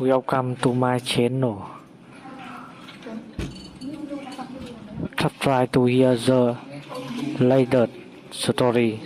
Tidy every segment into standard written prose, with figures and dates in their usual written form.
Welcome to my channel. Try to hear the latest story.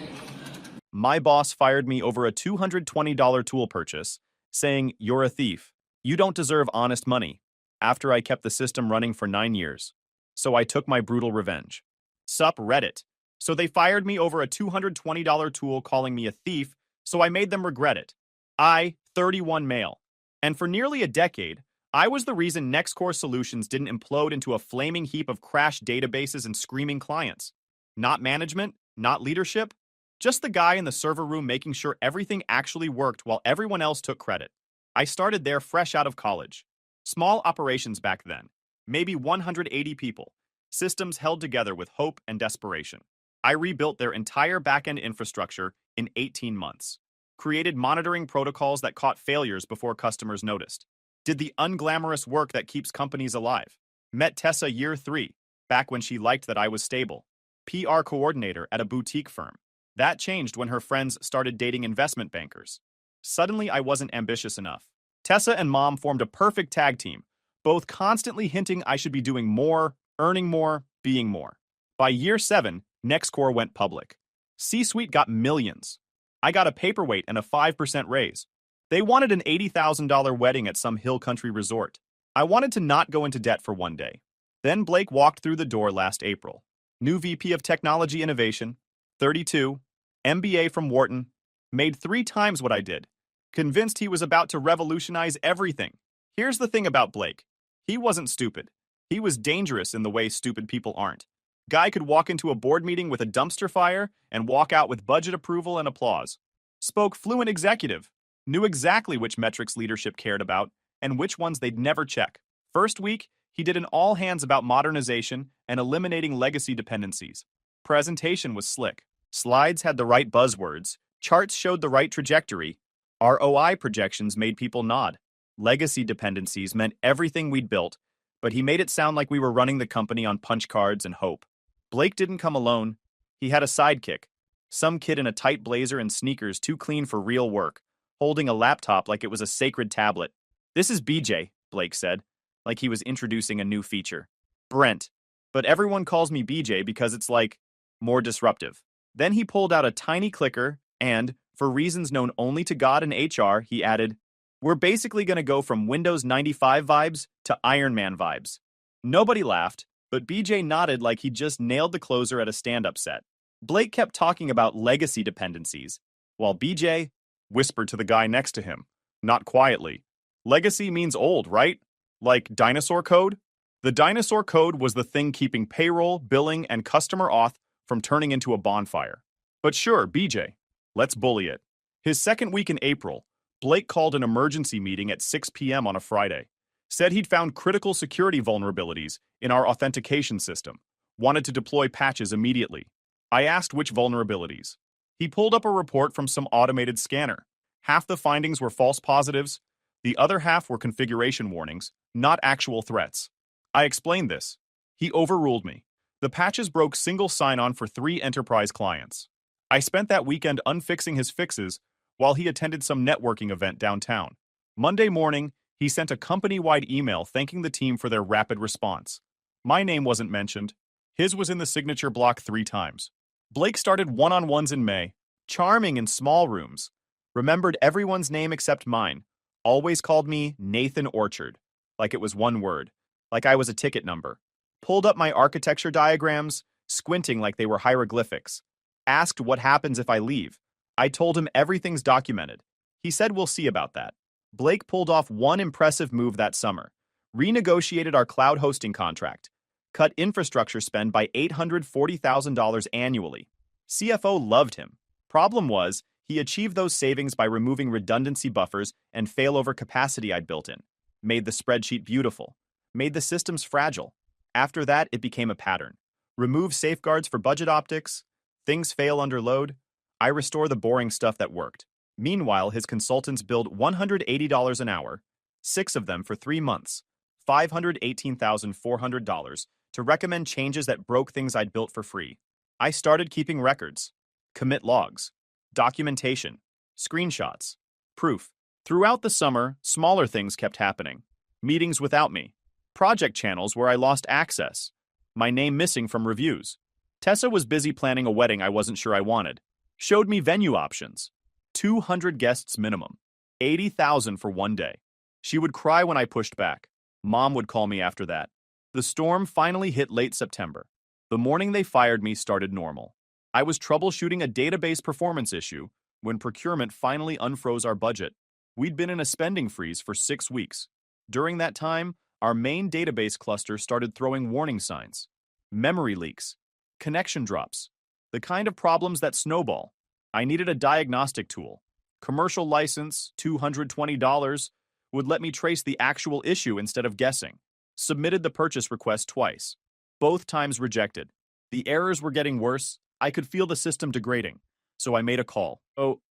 My boss fired me over a $220 tool purchase, saying, "You're a thief. You don't deserve honest money," after I kept the system running for 9 years. So I took my brutal revenge. Sup Reddit. So they fired me over a $220 tool calling me a thief, so I made them regret it. I, 31 male. And for nearly a decade, I was the reason NextCore Solutions didn't implode into a flaming heap of crashed databases and screaming clients. Not management, not leadership, just the guy in the server room making sure everything actually worked while everyone else took credit. I started there fresh out of college. Small operations back then, maybe 180 people, systems held together with hope and desperation. I rebuilt their entire backend infrastructure in 18 months, created monitoring protocols that caught failures before customers noticed, did the unglamorous work that keeps companies alive, met Tessa year 3, back when she liked that I was stable, PR coordinator at a boutique firm. That changed when her friends started dating investment bankers. Suddenly, I wasn't ambitious enough. Tessa and Mom formed a perfect tag team, both constantly hinting I should be doing more, earning more, being more. By year 7, NextCore went public. C-Suite got millions. I got a paperweight and a 5% raise. They wanted an $80,000 wedding at some hill country resort. I wanted to not go into debt for one day. Then Blake walked through the door last April. New VP of Technology Innovation, 32, MBA from Wharton, made 3 times what I did. Convinced he was about to revolutionize everything. Here's the thing about Blake. He wasn't stupid. He was dangerous in the way stupid people aren't. Guy could walk into a board meeting with a dumpster fire and walk out with budget approval and applause. Spoke fluent executive. Knew exactly which metrics leadership cared about and which ones they'd never check. First week, he did an all hands about modernization and eliminating legacy dependencies. Presentation was slick. Slides had the right buzzwords, charts showed the right trajectory, ROI projections made people nod. Legacy dependencies meant everything we'd built, but he made it sound like we were running the company on punch cards and hope. Blake didn't come alone. He had a sidekick, some kid in a tight blazer and sneakers too clean for real work, holding a laptop like it was a sacred tablet. "This is BJ," Blake said, like he was introducing a new feature. "Brent, but everyone calls me BJ because it's like, more disruptive." Then he pulled out a tiny clicker and, for reasons known only to God and HR, he added, "We're basically going to go from Windows 95 vibes to Iron Man vibes." Nobody laughed, but BJ nodded like he just nailed the closer at a stand-up set. Blake kept talking about legacy dependencies, while BJ whispered to the guy next to him, not quietly, "Legacy means old, right? Like dinosaur code?" The dinosaur code was the thing keeping payroll, billing, and customer auth from turning into a bonfire. But sure, BJ, let's bully it. His second week in April, Blake called an emergency meeting at 6 p.m. on a Friday. Said he'd found critical security vulnerabilities in our authentication system. Wanted to deploy patches immediately. I asked which vulnerabilities. He pulled up a report from some automated scanner. Half the findings were false positives. The other half were configuration warnings, not actual threats. I explained this. He overruled me. The patches broke single sign-on for 3 enterprise clients. I spent that weekend unfixing his fixes while he attended some networking event downtown. Monday morning, he sent a company-wide email thanking the team for their rapid response. My name wasn't mentioned. His was in the signature block 3 times. Blake started one-on-ones in May, charming in small rooms. Remembered everyone's name except mine. Always called me Nathan Orchard, like it was one word, like I was a ticket number. Pulled up my architecture diagrams, squinting like they were hieroglyphics. Asked what happens if I leave. I told him everything's documented. He said we'll see about that. Blake pulled off one impressive move that summer. Renegotiated our cloud hosting contract. Cut infrastructure spend by $840,000 annually. CFO loved him. Problem was, he achieved those savings by removing redundancy buffers and failover capacity I'd built in. Made the spreadsheet beautiful. Made the systems fragile. After that, it became a pattern. Remove safeguards for budget optics. Things fail under load. I restore the boring stuff that worked. Meanwhile, his consultants billed $180 an hour, 6 of them for 3 months, $518,400 to recommend changes that broke things I'd built for free. I started keeping records, commit logs, documentation, screenshots, proof. Throughout the summer, smaller things kept happening. Meetings without me. Project channels where I lost access. My name missing from reviews. Tessa was busy planning a wedding I wasn't sure I wanted. Showed me venue options. 200 guests minimum. 80,000 for one day. She would cry when I pushed back. Mom would call me after that. The storm finally hit late September. The morning they fired me started normal. I was troubleshooting a database performance issue when procurement finally unfroze our budget. We'd been in a spending freeze for 6 weeks. During that time, our main database cluster started throwing warning signs. Memory leaks, connection drops, the kind of problems that snowball. I needed a diagnostic tool. Commercial license, $220, would let me trace the actual issue instead of guessing. Submitted the purchase request twice. Both times rejected. The errors were getting worse. I could feel the system degrading. So I made a call.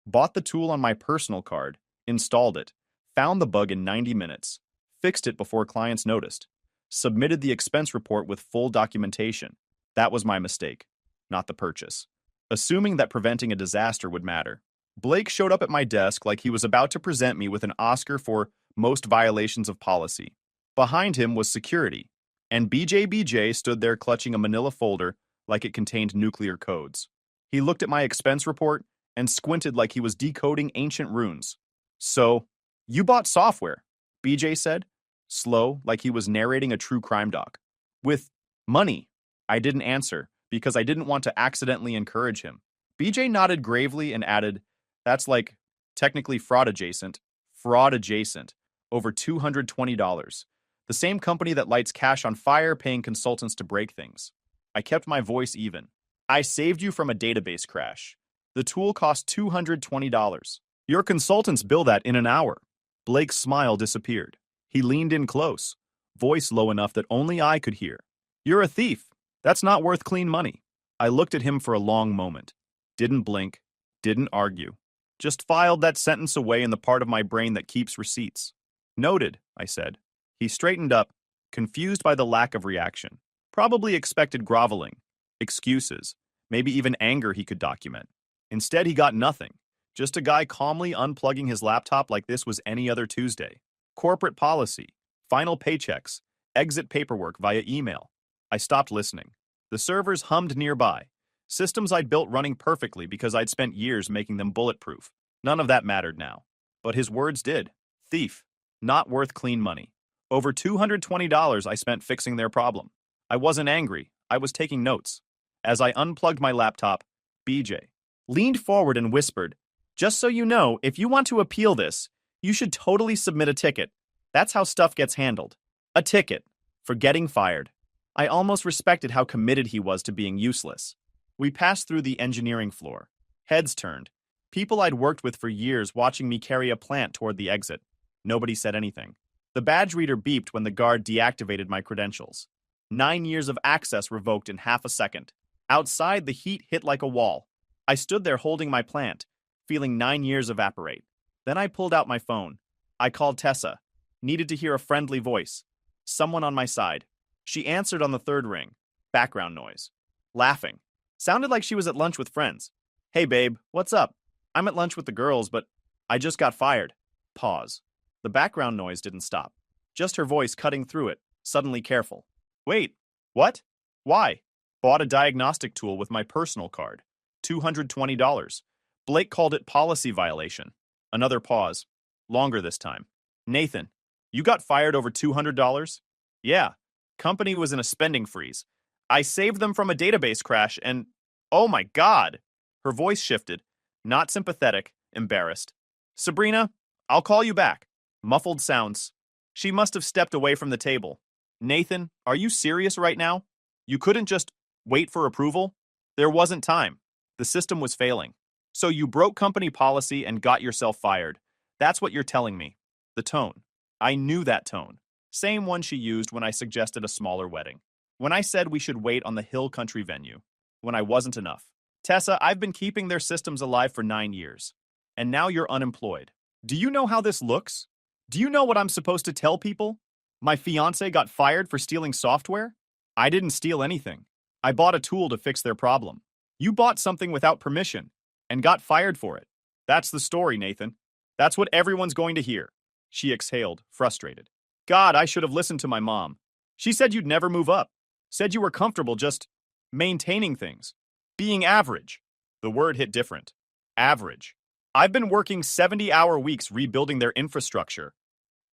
Bought the tool on my personal card, installed it, found the bug in 90 minutes, fixed it before clients noticed, submitted the expense report with full documentation. That was my mistake, not the purchase. Assuming that preventing a disaster would matter. Blake showed up at my desk like he was about to present me with an Oscar for most violations of policy. Behind him was security, and BJ stood there clutching a manila folder like it contained nuclear codes. He looked at my expense report and squinted like he was decoding ancient runes. So, you bought software, BJ said, slow like he was narrating a true crime doc. With money. I didn't answer because I didn't want to accidentally encourage him. BJ nodded gravely and added, that's like technically fraud adjacent. Fraud adjacent. Over $220. The same company that lights cash on fire paying consultants to break things. I kept my voice even. I saved you from a database crash. The tool cost $220. Your consultants bill that in an hour. Blake's smile disappeared. He leaned in close, voice low enough that only I could hear. You're a thief. That's not worth clean money. I looked at him for a long moment. Didn't blink. Didn't argue. Just filed that sentence away in the part of my brain that keeps receipts. Noted, I said. He straightened up, confused by the lack of reaction. Probably expected groveling, excuses, maybe even anger he could document. Instead, he got nothing. Just a guy calmly unplugging his laptop like this was any other Tuesday. Corporate policy, final paychecks, exit paperwork via email. I stopped listening. The servers hummed nearby. Systems I'd built running perfectly because I'd spent years making them bulletproof. None of that mattered now. But his words did. Thief. Not worth clean money. Over $220 I spent fixing their problem. I wasn't angry. I was taking notes. As I unplugged my laptop, BJ leaned forward and whispered, just so you know, if you want to appeal this, you should totally submit a ticket. That's how stuff gets handled. A ticket. For getting fired. I almost respected how committed he was to being useless. We passed through the engineering floor. Heads turned. People I'd worked with for years watching me carry a plant toward the exit. Nobody said anything. The badge reader beeped when the guard deactivated my credentials. 9 years of access revoked in half a second. Outside, the heat hit like a wall. I stood there holding my plant, feeling 9 years evaporate. Then I pulled out my phone. I called Tessa. Needed to hear a friendly voice. Someone on my side. She answered on the third ring. Background noise. Laughing. Sounded like she was at lunch with friends. Hey babe, what's up? I'm at lunch with the girls, but I just got fired. Pause. The background noise didn't stop. Just her voice cutting through it, suddenly careful. Wait, what? Why? Bought a diagnostic tool with my personal card. $220. Blake called it policy violation. Another pause. Longer this time. Nathan, you got fired over $200? Yeah. Company was in a spending freeze. I saved them from a database crash and... Oh my God! Her voice shifted. Not sympathetic, embarrassed. Sabrina, I'll call you back. Muffled sounds. She must have stepped away from the table. Nathan, are you serious right now? You couldn't just wait for approval? There wasn't time. The system was failing. So you broke company policy and got yourself fired. That's what you're telling me. The tone. I knew that tone. Same one she used when I suggested a smaller wedding. When I said we should wait on the Hill Country venue. When I wasn't enough. Tessa, I've been keeping their systems alive for 9 years. And now you're unemployed. Do you know how this looks? Do you know what I'm supposed to tell people? My fiancé got fired for stealing software? I didn't steal anything. I bought a tool to fix their problem. You bought something without permission and got fired for it. That's the story, Nathan. That's what everyone's going to hear. She exhaled, frustrated. God, I should have listened to my mom. She said you'd never move up. Said you were comfortable just maintaining things. Being average. The word hit different. Average. I've been working 70-hour weeks rebuilding their infrastructure.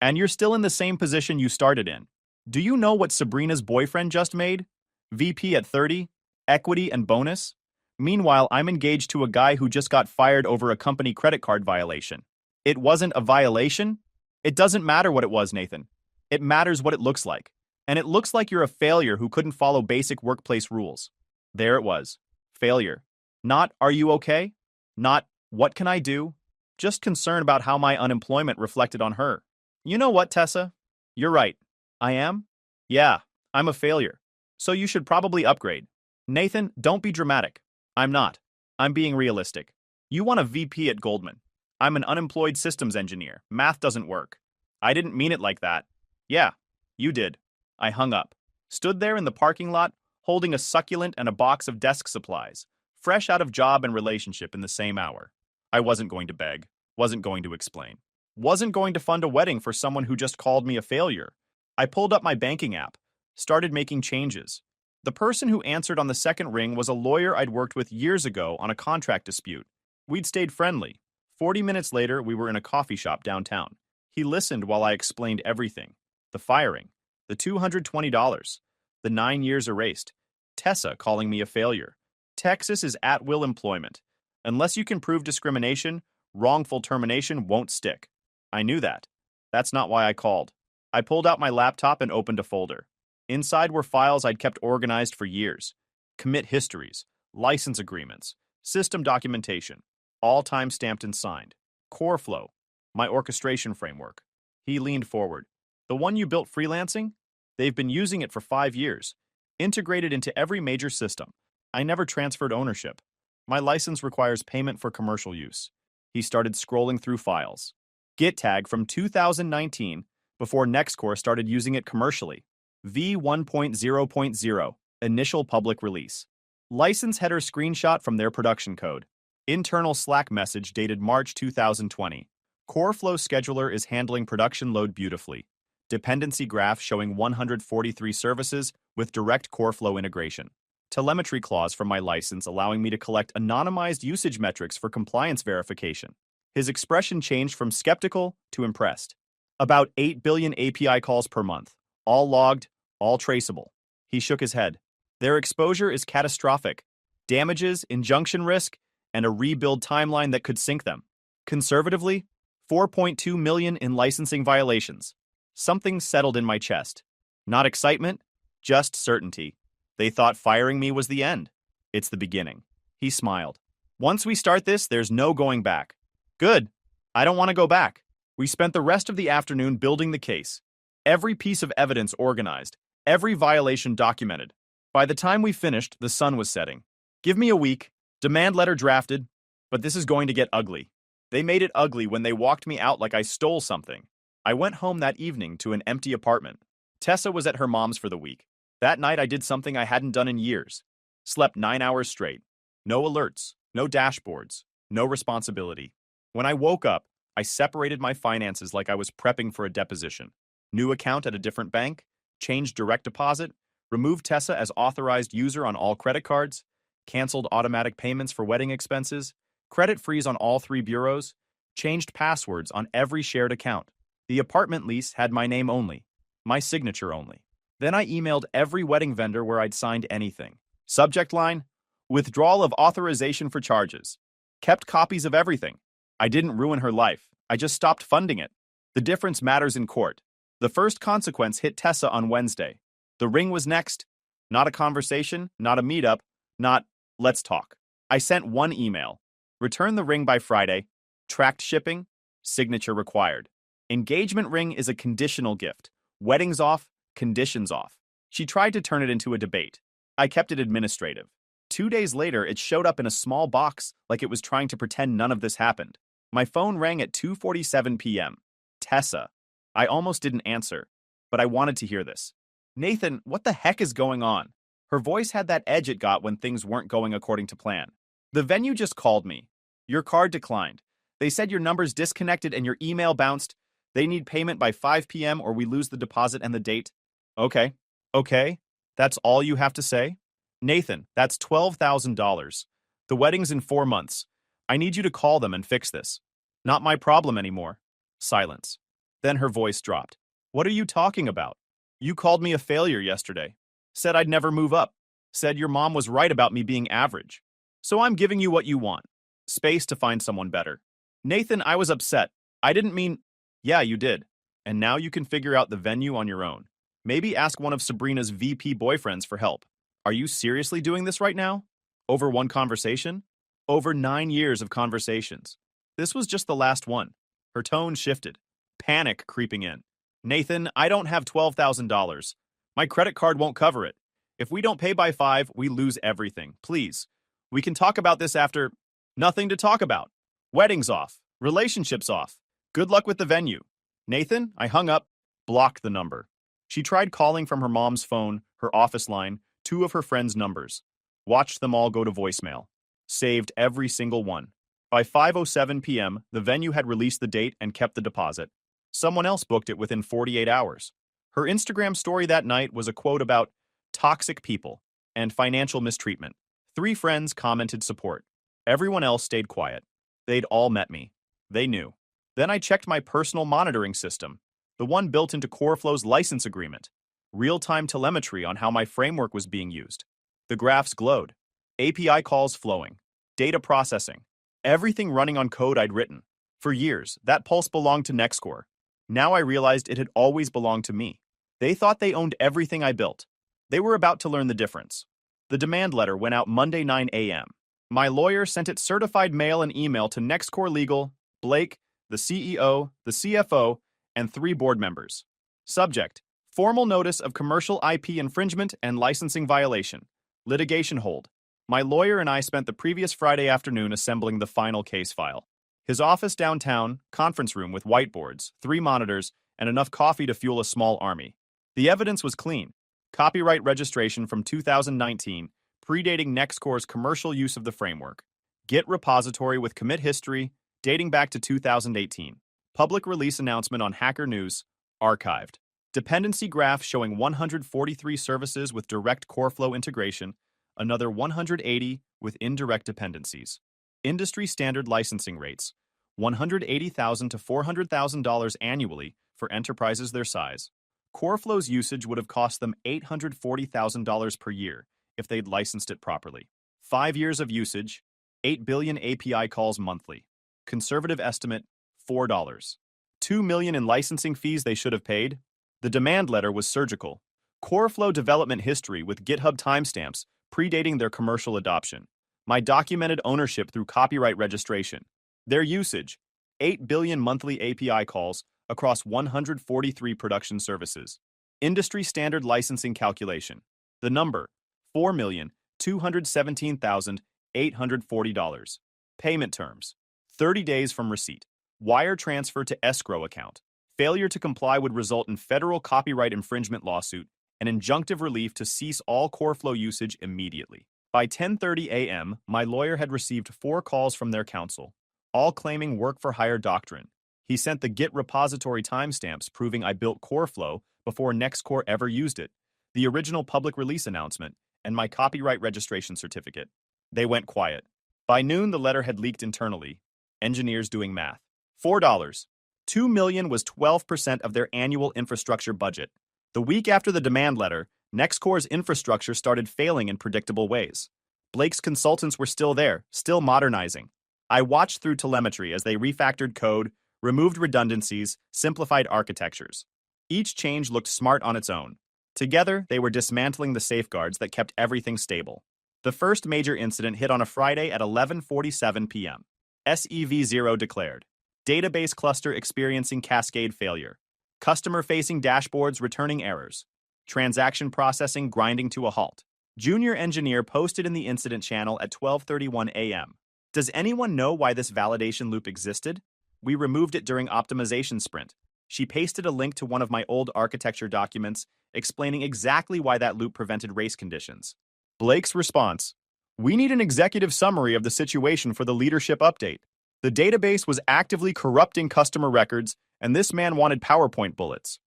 And you're still in the same position you started in. Do you know what Sabrina's boyfriend just made? VP at 30? Equity and bonus? Meanwhile, I'm engaged to a guy who just got fired over a company credit card violation. It wasn't a violation? It doesn't matter what it was, Nathan. It matters what it looks like. And it looks like you're a failure who couldn't follow basic workplace rules. There it was. Failure. Not, are you okay? Not, what can I do? Just concern about how my unemployment reflected on her. You know what, Tessa? You're right. I am? Yeah, I'm a failure. So you should probably upgrade. Nathan, don't be dramatic. I'm not. I'm being realistic. You want a VP at Goldman. I'm an unemployed systems engineer. Math doesn't work. I didn't mean it like that. Yeah, you did. I hung up. Stood there in the parking lot, holding a succulent and a box of desk supplies, fresh out of job and relationship in the same hour. I wasn't going to beg. Wasn't going to explain. Wasn't going to fund a wedding for someone who just called me a failure. I pulled up my banking app, started making changes. The person who answered on the second ring was a lawyer I'd worked with years ago on a contract dispute. We'd stayed friendly. 40 minutes later, we were in a coffee shop downtown. He listened while I explained everything. The firing, the $220, the 9 years erased, Tessa calling me a failure. Texas is at-will employment. Unless you can prove discrimination, wrongful termination won't stick. I knew that. That's not why I called. I pulled out my laptop and opened a folder. Inside were files I'd kept organized for years. Commit histories, license agreements, system documentation, all time-stamped and signed. CoreFlow, my orchestration framework. He leaned forward. The one you built freelancing? They've been using it for 5 years. Integrated into every major system. I never transferred ownership. My license requires payment for commercial use. He started scrolling through files. Git tag from 2019, before Nextcore started using it commercially. V1.0.0, initial public release. License header screenshot from their production code. Internal Slack message dated March 2020. CoreFlow scheduler is handling production load beautifully. Dependency graph showing 143 services with direct CoreFlow integration. Telemetry clause from my license allowing me to collect anonymized usage metrics for compliance verification. His expression changed from skeptical to impressed. About 8 billion API calls per month. All logged, all traceable. He shook his head. Their exposure is catastrophic. Damages, injunction risk, and a rebuild timeline that could sink them. Conservatively, 4.2 million in licensing violations. Something settled in my chest. Not excitement, just certainty. They thought firing me was the end. It's the beginning. He smiled. Once we start this, there's no going back. Good. I don't want to go back. We spent the rest of the afternoon building the case. Every piece of evidence organized. Every violation documented. By the time we finished, the sun was setting. Give me a week. Demand letter drafted. But this is going to get ugly. They made it ugly when they walked me out like I stole something. I went home that evening to an empty apartment. Tessa was at her mom's for the week. That night I did something I hadn't done in years. Slept 9 hours straight. No alerts, no dashboards, no responsibility. When I woke up, I separated my finances like I was prepping for a deposition. New account at a different bank, changed direct deposit, removed Tessa as authorized user on all credit cards, canceled automatic payments for wedding expenses, credit freeze on all 3 bureaus, changed passwords on every shared account. The apartment lease had my name only, my signature only. Then I emailed every wedding vendor where I'd signed anything. Subject line, withdrawal of authorization for charges. Kept copies of everything. I didn't ruin her life. I just stopped funding it. The difference matters in court. The first consequence hit Tessa on Wednesday. The ring was next. Not a conversation, not a meetup, not, let's talk. I sent one email. Return the ring by Friday. Tracked shipping. Signature required. Engagement ring is a conditional gift. Weddings off. Conditions off. She tried to turn it into a debate. I kept it administrative. 2 days later, it showed up in a small box like it was trying to pretend none of this happened. My phone rang at 2:47 p.m. Tessa. I almost didn't answer, but I wanted to hear this. Nathan, what the heck is going on? Her voice had that edge it got when things weren't going according to plan. The venue just called me. Your card declined. They said your number's disconnected and your email bounced. They need payment by 5 p.m. or we lose the deposit and the date. Okay. Okay. That's all you have to say? Nathan, that's $12,000. The wedding's in 4 months. I need you to call them and fix this. Not my problem anymore. Silence. Then her voice dropped. What are you talking about? You called me a failure yesterday. Said I'd never move up. Said your mom was right about me being average. So I'm giving you what you want. Space to find someone better. Nathan, I was upset. I didn't mean... Yeah, you did. And now you can figure out the venue on your own. Maybe ask one of Sabrina's VP boyfriends for help. Are you seriously doing this right now? Over one conversation? Over 9 years of conversations. This was just the last one. Her tone shifted. Panic creeping in. Nathan, I don't have $12,000. My credit card won't cover it. If we don't pay by 5, we lose everything. Please. We can talk about this after... Nothing to talk about. Wedding's off. Relationship's off. Good luck with the venue. Nathan, I hung up. Blocked the number. She tried calling from her mom's phone, her office line, 2 of her friends' numbers. Watched them all go to voicemail. Saved every single one. By 5:07 p.m., the venue had released the date and kept the deposit. Someone else booked it within 48 hours. Her Instagram story that night was a quote about toxic people and financial mistreatment. 3 friends commented support. Everyone else stayed quiet. They'd all met me. They knew. Then I checked my personal monitoring system, the one built into CoreFlow's license agreement. Real-time telemetry on how my framework was being used. The graphs glowed. API calls flowing. Data processing. Everything running on code I'd written. For years, that pulse belonged to Nextcore. Now I realized it had always belonged to me. They thought they owned everything I built. They were about to learn the difference. The demand letter went out Monday 9 a.m. My lawyer sent it certified mail and email to Nextcore Legal, Blake, the CEO, the CFO, and 3 board members. Subject: formal notice of commercial IP infringement and licensing violation. Litigation hold. My lawyer and I spent the previous Friday afternoon assembling the final case file. His office downtown, conference room with whiteboards, 3 monitors, and enough coffee to fuel a small army. The evidence was clean. Copyright registration from 2019, predating Nextcore's commercial use of the framework. Git repository with commit history, dating back to 2018. Public release announcement on Hacker News, archived. Dependency graph showing 143 services with direct CoreFlow integration, another 180 with indirect dependencies. Industry standard licensing rates, $180,000 to $400,000 annually for enterprises their size. CoreFlow's usage would have cost them $840,000 per year if they'd licensed it properly. 5 years of usage, 8 billion API calls monthly. Conservative estimate, $4. $2 million in licensing fees they should have paid. The demand letter was surgical. CoreFlow development history with GitHub timestamps predating their commercial adoption. My documented ownership through copyright registration. Their usage, 8 billion monthly API calls across 143 production services. Industry standard licensing calculation. The number, $4,217,840. Payment terms, 30 days from receipt. Wire transfer to escrow account. Failure to comply would result in federal copyright infringement lawsuit and injunctive relief to cease all CoreFlow usage immediately. By 10:30 a.m., my lawyer had received 4 calls from their counsel, all claiming work-for-hire doctrine. He sent the Git repository timestamps proving I built CoreFlow before Nextcore ever used it, the original public release announcement, and my copyright registration certificate. They went quiet. By noon, the letter had leaked internally. Engineers doing math. $4. $2 million was 12% of their annual infrastructure budget. The week after the demand letter, Nextcore's infrastructure started failing in predictable ways. Blake's consultants were still there, still modernizing. I watched through telemetry as they refactored code, removed redundancies, simplified architectures. Each change looked smart on its own. Together, they were dismantling the safeguards that kept everything stable. The first major incident hit on a Friday at 11:47 p.m. SEV0 declared. Database cluster experiencing cascade failure. Customer-facing dashboards returning errors. Transaction processing grinding to a halt. Junior engineer posted in the incident channel at 12:31 a.m. Does anyone know why this validation loop existed? We removed it during optimization sprint. She pasted a link to one of my old architecture documents explaining exactly why that loop prevented race conditions. Blake's response: we need an executive summary of the situation for the leadership update. The database was actively corrupting customer records, and this man wanted PowerPoint bullets.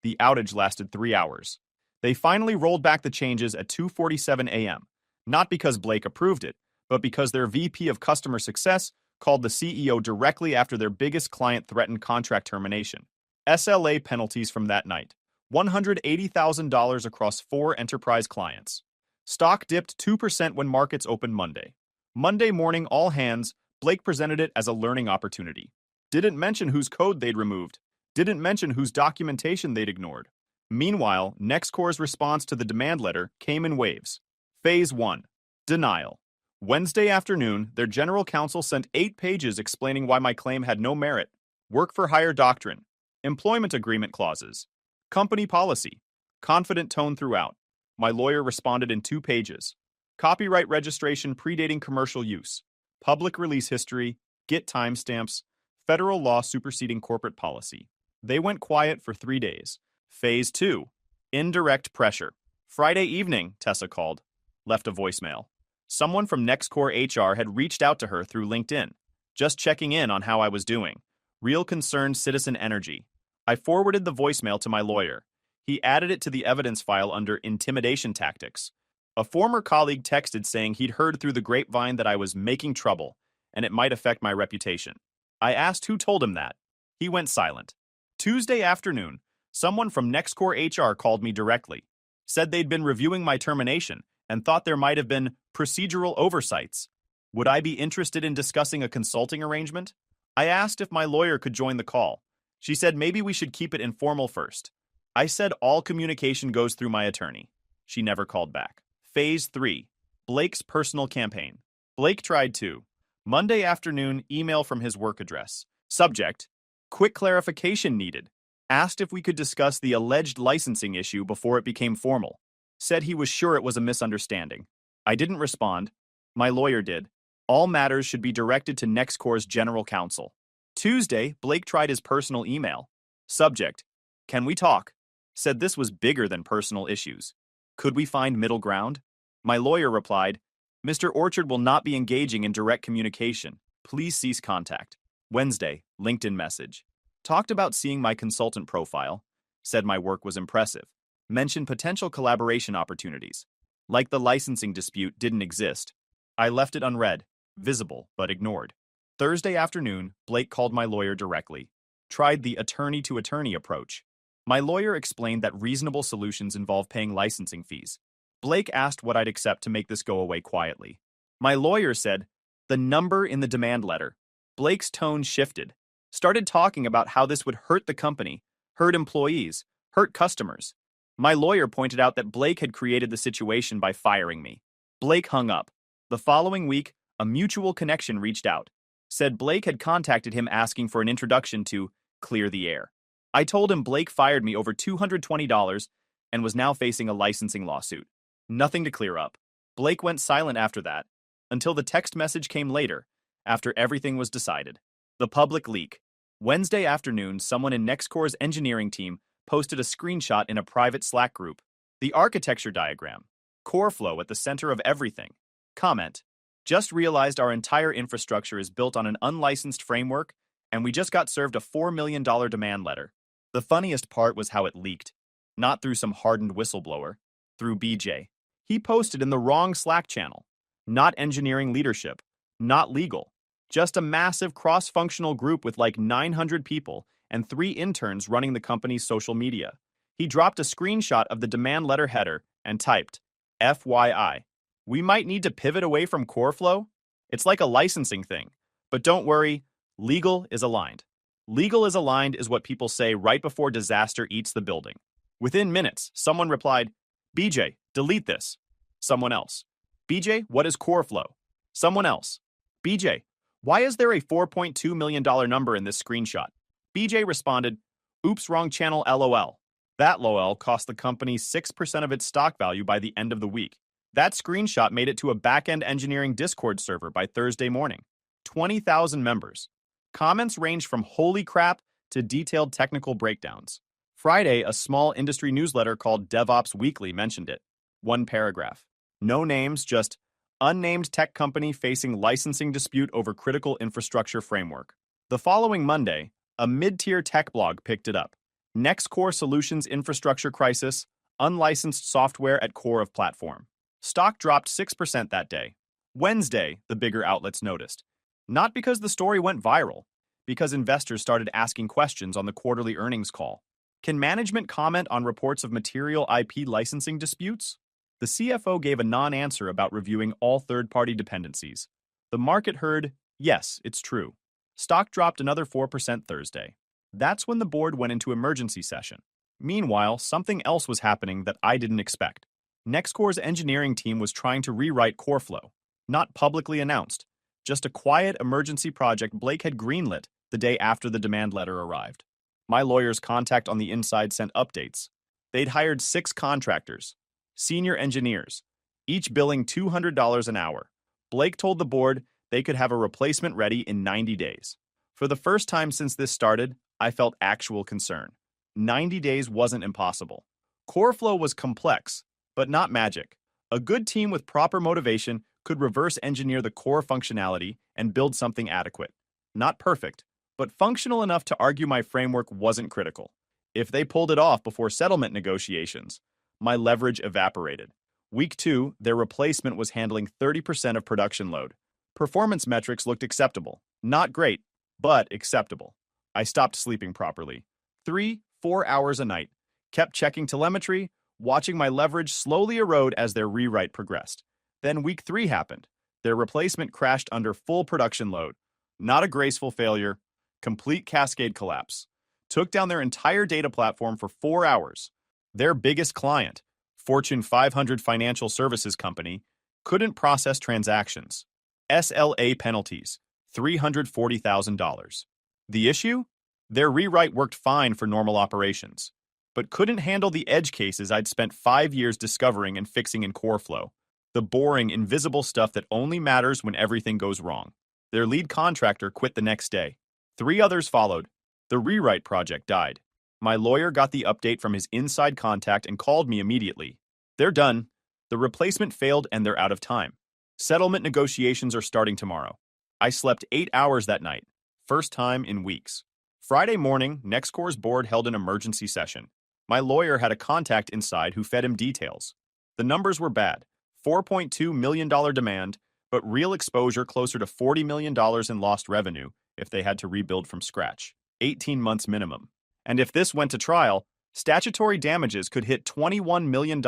The outage lasted 3 hours. They finally rolled back the changes at 2:47 a.m., not because Blake approved it, but because their VP of Customer Success called the CEO directly after their biggest client threatened contract termination. SLA penalties from that night: $180,000 across 4 enterprise clients. Stock dipped 2% when markets opened Monday. Monday morning, all hands, Blake presented it as a learning opportunity. Didn't mention whose code they'd removed. Didn't mention whose documentation they'd ignored. Meanwhile, Nextcore's response to the demand letter came in waves. Phase 1. Denial. Wednesday afternoon, their general counsel sent 8 pages explaining why my claim had no merit. Work-for-hire doctrine. Employment agreement clauses. Company policy. Confident tone throughout. My lawyer responded in 2 pages. Copyright registration predating commercial use. Public release history. Git timestamps. Federal law superseding corporate policy. They went quiet for 3 days. Phase 2. Indirect pressure. Friday evening, Tessa called. Left a voicemail. Someone from Nextcore HR had reached out to her through LinkedIn, just checking in on how I was doing. Real concerned citizen energy. I forwarded the voicemail to my lawyer. He added it to the evidence file under intimidation tactics. A former colleague texted saying he'd heard through the grapevine that I was making trouble, and it might affect my reputation. I asked who told him that. He went silent. Tuesday afternoon, someone from Nextcore HR called me directly, said they'd been reviewing my termination and thought there might have been procedural oversights. Would I be interested in discussing a consulting arrangement? I asked if my lawyer could join the call. She said maybe we should keep it informal first. I said all communication goes through my attorney. She never called back. Phase 3. Blake's personal campaign. Blake tried to. Monday afternoon, email from his work address. Subject: quick clarification needed. Asked if we could discuss the alleged licensing issue before it became formal. Said he was sure it was a misunderstanding. I didn't respond. My lawyer did. All matters should be directed to Nextcore's general counsel. Tuesday, Blake tried his personal email. Subject: can we talk? Said this was bigger than personal issues. Could we find middle ground? My lawyer replied, Mr. Orchard will not be engaging in direct communication. Please cease contact. Wednesday, LinkedIn message. Talked about seeing my consultant profile. Said my work was impressive. Mentioned potential collaboration opportunities. Like the licensing dispute didn't exist. I left it unread, visible, but ignored. Thursday afternoon, Blake called my lawyer directly. Tried the attorney-to-attorney approach. My lawyer explained that reasonable solutions involve paying licensing fees. Blake asked what I'd accept to make this go away quietly. My lawyer said, the number in the demand letter. Blake's tone shifted. Started talking about how this would hurt the company, hurt employees, hurt customers. My lawyer pointed out that Blake had created the situation by firing me. Blake hung up. The following week, a mutual connection reached out. Said Blake had contacted him asking for an introduction to Clear the Air. I told him Blake fired me over $220 and was now facing a licensing lawsuit. Nothing to clear up. Blake went silent after that, until the text message came later, after everything was decided. The public leak. Wednesday afternoon, someone in Nextcore's engineering team posted a screenshot in a private Slack group. The architecture diagram. Core flow at the center of everything. Comment: just realized our entire infrastructure is built on an unlicensed framework, and we just got served a $4 million demand letter. The funniest part was how it leaked. Not through some hardened whistleblower. Through BJ. He posted in the wrong Slack channel. Not engineering leadership. Not legal. Just a massive cross-functional group with like 900 people and 3 interns running the company's social media. He dropped a screenshot of the demand letter header and typed, FYI. We might need to pivot away from CoreFlow. It's like a licensing thing. But don't worry, legal is aligned. Legal is aligned is what people say right before disaster eats the building. Within minutes, someone replied, BJ, delete this. Someone else. BJ, what is CoreFlow? Someone else. BJ, why is there a $4.2 million number in this screenshot? BJ responded, oops, wrong channel, LOL. That LOL cost the company 6% of its stock value by the end of the week. That screenshot made it to a back-end engineering Discord server by Thursday morning. 20,000 members. Comments ranged from holy crap to detailed technical breakdowns. Friday, a small industry newsletter called DevOps Weekly mentioned it. One paragraph. No names, just Unnamed tech company facing licensing dispute over critical infrastructure framework. The following Monday, a mid-tier tech blog picked it up. NextCore Solutions infrastructure crisis, unlicensed software at core of platform. Stock dropped 6% that day. Wednesday, the bigger outlets noticed. Not because the story went viral, because investors started asking questions on the quarterly earnings call. Can management comment on reports of material IP licensing disputes? The CFO gave a non-answer about reviewing all third-party dependencies. The market heard, yes, it's true. Stock dropped another 4% Thursday. That's when the board went into emergency session. Meanwhile, something else was happening that I didn't expect. NextCore's engineering team was trying to rewrite CoreFlow. Not publicly announced, just a quiet emergency project Blake had greenlit the day after the demand letter arrived. My lawyer's contact on the inside sent updates. They'd hired 6 contractors, senior engineers, each billing $200 an hour. Blake told the board they could have a replacement ready in 90 days. For the first time since this started, I felt actual concern. 90 days wasn't impossible. CoreFlow was complex, but not magic. A good team with proper motivation could reverse engineer the core functionality and build something adequate. Not perfect, but functional enough to argue my framework wasn't critical. If they pulled it off before settlement negotiations, my leverage evaporated. Week 2, their replacement was handling 30% of production load. Performance metrics looked acceptable. Not great, but acceptable. I stopped sleeping properly. 3-4 hours a night. Kept checking telemetry, watching my leverage slowly erode as their rewrite progressed. Then week 3 happened. Their replacement crashed under full production load. Not a graceful failure, complete cascade collapse. Took down their entire data platform for 4 hours. Their biggest client, Fortune 500 financial services company, couldn't process transactions. SLA penalties, $340,000. The issue? Their rewrite worked fine for normal operations, but couldn't handle the edge cases I'd spent 5 years discovering and fixing in CoreFlow. The boring, invisible stuff that only matters when everything goes wrong. Their lead contractor quit the next day. 3 others followed. The rewrite project died. My lawyer got the update from his inside contact and called me immediately. They're done. The replacement failed and they're out of time. Settlement negotiations are starting tomorrow. I slept 8 hours that night. First time in weeks. Friday morning, NextCore's board held an emergency session. My lawyer had a contact inside who fed him details. The numbers were bad. $4.2 million demand, but real exposure closer to $40 million in lost revenue if they had to rebuild from scratch. 18 months minimum. And if this went to trial, statutory damages could hit $21 million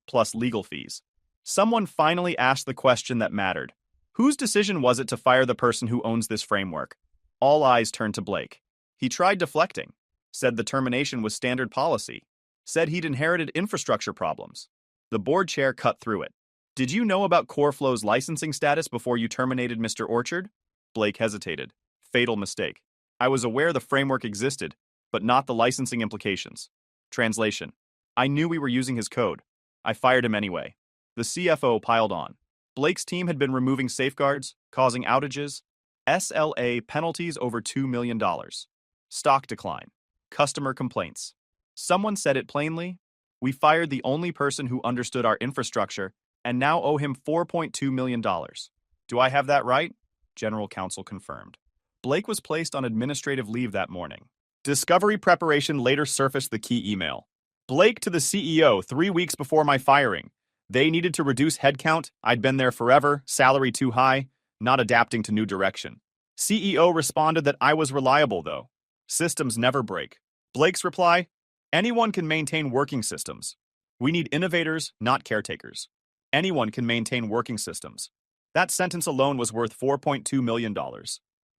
plus legal fees. Someone finally asked the question that mattered. Whose decision was it to fire the person who owns this framework? All eyes turned to Blake. He tried deflecting, said the termination was standard policy, said he'd inherited infrastructure problems. The board chair cut through it. Did you know about CoreFlow's licensing status before you terminated Mr. Orchard? Blake hesitated. Fatal mistake. I was aware the framework existed, but not the licensing implications. Translation. I knew we were using his code. I fired him anyway. The CFO piled on. Blake's team had been removing safeguards, causing outages, SLA penalties over $2 million. Stock decline. Customer complaints. Someone said it plainly. We fired the only person who understood our infrastructure and now owe him $4.2 million. Do I have that right? General counsel confirmed. Blake was placed on administrative leave that morning. Discovery preparation later surfaced the key email. Blake to the CEO 3 weeks before my firing. They needed to reduce headcount. I'd been there forever, salary too high, not adapting to new direction. CEO responded that I was reliable, though. Systems never break. Blake's reply, anyone can maintain working systems. We need innovators, not caretakers. Anyone can maintain working systems. That sentence alone was worth $4.2 million.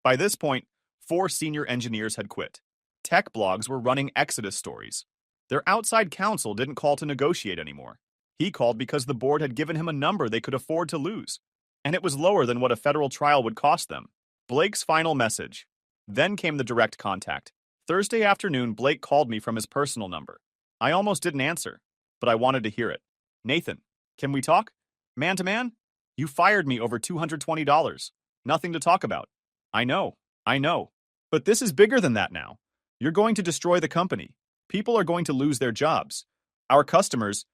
By this point, 4 senior engineers had quit. Tech blogs were running Exodus stories. Their outside counsel didn't call to negotiate anymore. He called because the board had given him a number they could afford to lose, and it was lower than what a federal trial would cost them. Blake's final message. Then came the direct contact. Thursday afternoon, Blake called me from his personal number. I almost didn't answer, but I wanted to hear it. Nathan, can we talk? Man to man? You fired me over $220. Nothing to talk about. I know. But this is bigger than that now. You're going to destroy the company. People are going to lose their jobs. Our customers.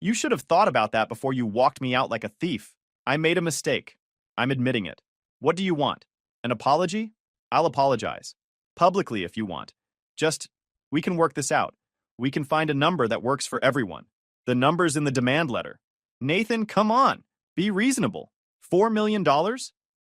You should have thought about that before you walked me out like a thief. I made a mistake. I'm admitting it. What do you want? An apology? I'll apologize. Publicly if you want. Just, we can work this out. We can find a number that works for everyone. The number's in the demand letter. Nathan, come on. Be reasonable. $4 million?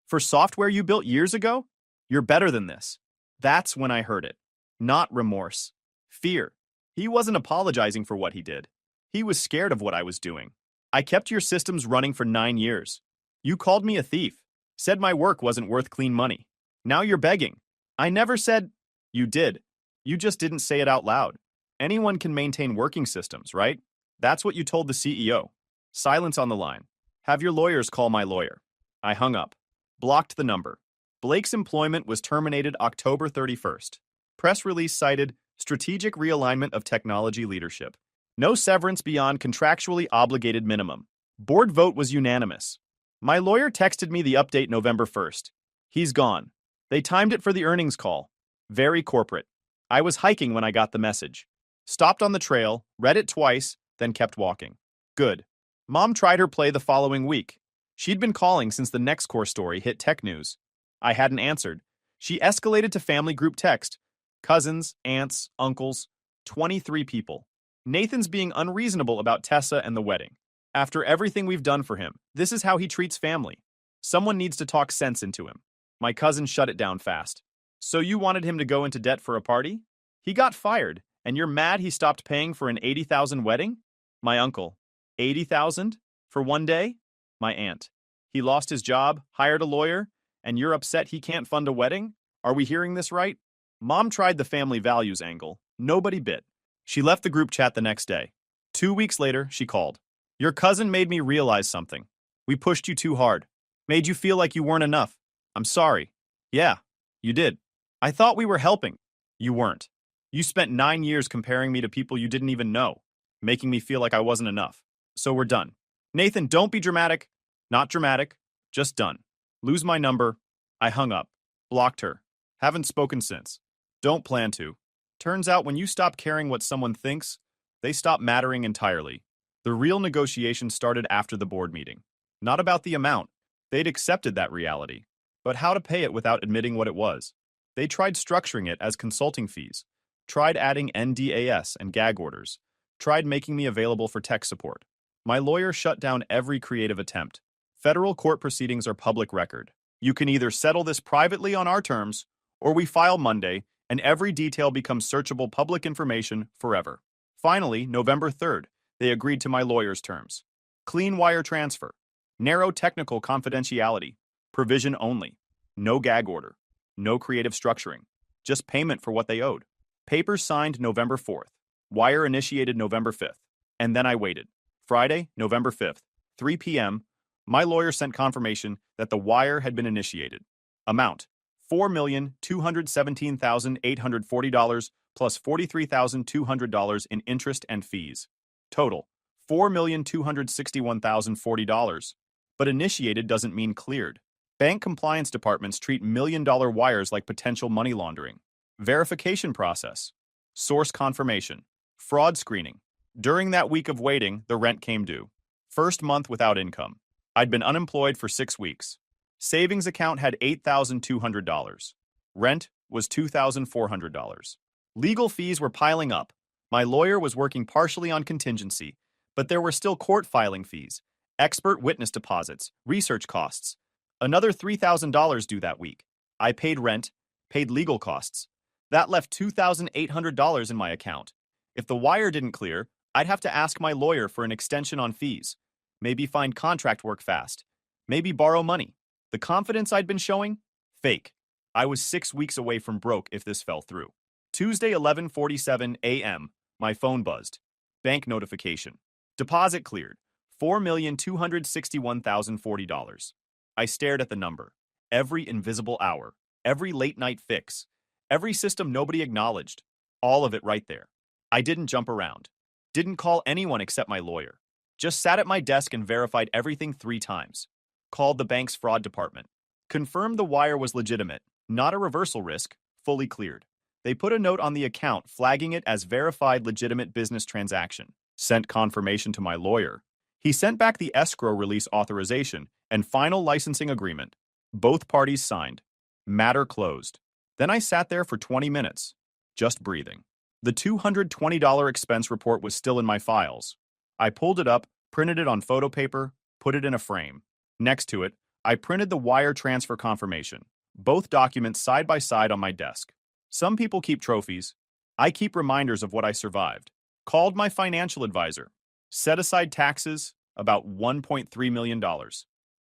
For software you built years ago? You're better than this. That's when I heard it. Not remorse. Fear. He wasn't apologizing for what he did. He was scared of what I was doing. I kept your systems running for 9 years. You called me a thief. Said my work wasn't worth clean money. Now you're begging. I never said... You did. You just didn't say it out loud. Anyone can maintain working systems, right? That's what you told the CEO. Silence on the line. Have your lawyers call my lawyer. I hung up. Blocked the number. Blake's employment was terminated October 31st. Press release cited strategic realignment of technology leadership. No severance beyond contractually obligated minimum. Board vote was unanimous. My lawyer texted me the update November 1st. He's gone. They timed it for the earnings call. Very corporate. I was hiking when I got the message. Stopped on the trail, read it twice, then kept walking. Good. Mom tried her play the following week. She'd been calling since the Nextcore story hit tech news. I hadn't answered. She escalated to family group text. Cousins, aunts, uncles, 23 people. Nathan's being unreasonable about Tessa and the wedding. After everything we've done for him, this is how he treats family. Someone needs to talk sense into him. My cousin shut it down fast. So you wanted him to go into debt for a party? He got fired, and you're mad he stopped paying for an $80,000 wedding? My uncle. $80,000? For one day? My aunt. He lost his job, hired a lawyer, and you're upset he can't fund a wedding? Are we hearing this right? Mom tried the family values angle. Nobody bit. She left the group chat the next day. 2 weeks later, she called. Your cousin made me realize something. We pushed you too hard. Made you feel like you weren't enough. I'm sorry. Yeah, you did. I thought we were helping. You weren't. You spent 9 years comparing me to people you didn't even know, making me feel like I wasn't enough. So we're done. Nathan, don't be dramatic. Not dramatic. Just done. Lose my number. I hung up. Blocked her. Haven't spoken since. Don't plan to. Turns out when you stop caring what someone thinks, they stop mattering entirely. The real negotiation started after the board meeting. Not about the amount. They'd accepted that reality. But how to pay it without admitting what it was. They tried structuring it as consulting fees. Tried adding NDAS and gag orders. Tried making me available for tech support. My lawyer shut down every creative attempt. Federal court proceedings are public record. You can either settle this privately on our terms, or we file Monday, and every detail becomes searchable public information forever. Finally, November 3rd, they agreed to my lawyer's terms. Clean wire transfer. Narrow technical confidentiality. Provision only. No gag order. No creative structuring. Just payment for what they owed. Papers signed November 4th. Wire initiated November 5th. And then I waited. Friday, November 5th, 3 p.m., my lawyer sent confirmation that the wire had been initiated. Amount: $4,217,840 plus $43,200 in interest and fees. Total: $4,261,040. But initiated doesn't mean cleared. Bank compliance departments treat million-dollar wires like potential money laundering. Verification process. Source confirmation. Fraud screening. During that week of waiting, the rent came due. First month without income. I'd been unemployed for 6 weeks. Savings account had $8,200. Rent was $2,400. Legal fees were piling up. My lawyer was working partially on contingency, but there were still court filing fees, expert witness deposits, research costs. Another $3,000 due that week. I paid rent, paid legal costs. That left $2,800 in my account. If the wire didn't clear, I'd have to ask my lawyer for an extension on fees. Maybe find contract work fast. Maybe borrow money. The confidence I'd been showing? Fake. I was 6 weeks away from broke if this fell through. Tuesday, 11:47 a.m., my phone buzzed. Bank notification. Deposit cleared. $4,261,040. I stared at the number. Every invisible hour. Every late-night fix. Every system nobody acknowledged. All of it right there. I didn't jump around. Didn't call anyone except my lawyer. Just sat at my desk and verified everything 3 times. Called the bank's fraud department. Confirmed the wire was legitimate, not a reversal risk, fully cleared. They put a note on the account flagging it as verified legitimate business transaction. Sent confirmation to my lawyer. He sent back the escrow release authorization and final licensing agreement. Both parties signed. Matter closed. Then I sat there for 20 minutes, just breathing. The $220 expense report was still in my files. I pulled it up, printed it on photo paper, put it in a frame. Next to it, I printed the wire transfer confirmation, both documents side by side on my desk. Some people keep trophies. I keep reminders of what I survived. Called my financial advisor. Set aside taxes, about $1.3 million.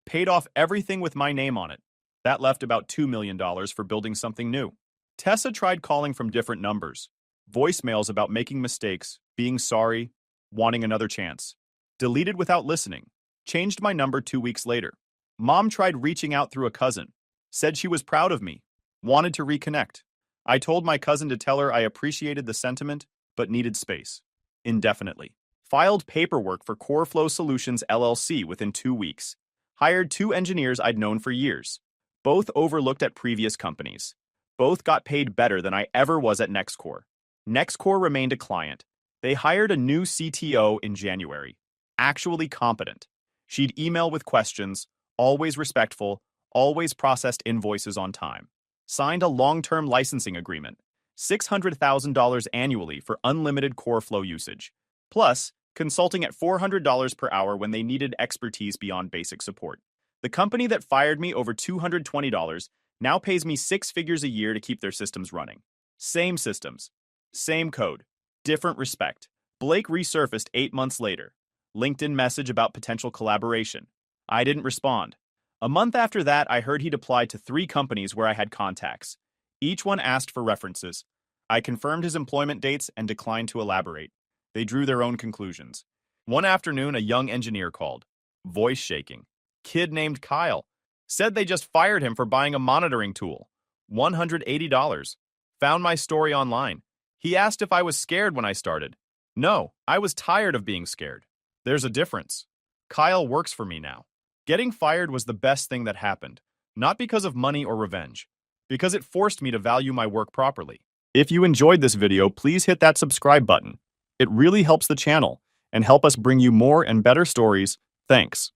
Paid off everything with my name on it. That left about $2 million for building something new. Tessa tried calling from different numbers. Voicemails about making mistakes, being sorry, wanting another chance. Deleted without listening. Changed my number 2 weeks later. Mom tried reaching out through a cousin. Said she was proud of me. Wanted to reconnect. I told my cousin to tell her I appreciated the sentiment, but needed space. Indefinitely. Filed paperwork for CoreFlow Solutions LLC within 2 weeks. Hired 2 engineers I'd known for years. Both overlooked at previous companies. Both got paid better than I ever was at NextCore. NextCore remained a client. They hired a new CTO in January. Actually competent. She'd email with questions, always respectful, always processed invoices on time. Signed a long-term licensing agreement, $600,000 annually for unlimited CoreFlow usage. Plus, consulting at $400 per hour when they needed expertise beyond basic support. The company that fired me over $220 now pays me 6 figures a year to keep their systems running. Same systems. Same code. Different respect. Blake resurfaced 8 months later. LinkedIn message about potential collaboration. I didn't respond. A month after that, I heard he'd applied to 3 companies where I had contacts. Each one asked for references. I confirmed his employment dates and declined to elaborate. They drew their own conclusions. One afternoon, a young engineer called. Voice shaking. Kid named Kyle. Said they just fired him for buying a monitoring tool. $180. Found my story online. He asked if I was scared when I started. No, I was tired of being scared. There's a difference. Kyle works for me now. Getting fired was the best thing that happened, not because of money or revenge, because it forced me to value my work properly. If you enjoyed this video, please hit that subscribe button. It really helps the channel and help us bring you more and better stories. Thanks.